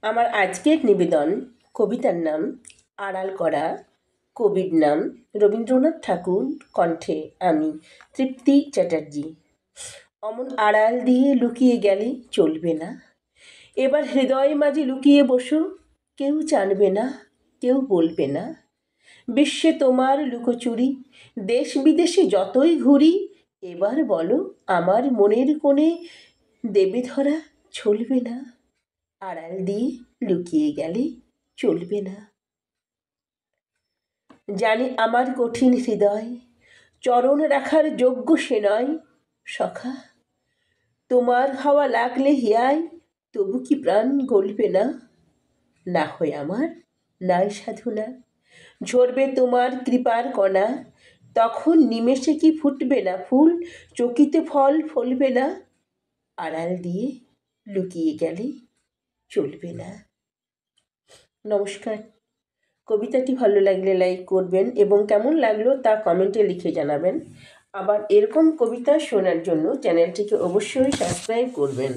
আমার আজকের নিবেদন কবিতার নাম আড়াল করা। কবির নাম রবীন্দ্রনাথ ঠাকুর, কণ্ঠে আমি তৃপ্তি চ্যাটার্জি। অমন আড়াল দিয়ে লুকিয়ে গেলে চলবে না, এবার হৃদয় মাঝে লুকিয়ে বসো, কেউ জানবে না, কেউ বলবে না। বিশ্বে তোমার লুকোচুরি, দেশ বিদেশে যতই ঘুরি, এবার বলো আমার মনের কোণে দেবে ধরা চলবে না, আড়াল দিয়ে লুকিয়ে গেলে চলবে না। জানি আমার কঠিন হৃদয় চরণ রাখার যোগ্য সে নয়, সখা তোমার হাওয়া লাগলে হিয়ায় তবু কি প্রাণ গলবে না? না হয় আমার নাই সাধনা, ঝরবে তোমার কৃপার কণা, তখন নিমেষে কি ফুটবে না ফুল, চকিতে ফল ফলবে না, আড়াল দিয়ে লুকিয়ে গেলে চলবে না। নমস্কার। কবিতাটি ভালো লাগলে লাইক করবেন এবং কেমন লাগলো তা কমেন্টে লিখে জানাবেন। আবার এরকম কবিতা শোনার জন্য চ্যানেলটিকে অবশ্যই সাবস্ক্রাইব করবেন।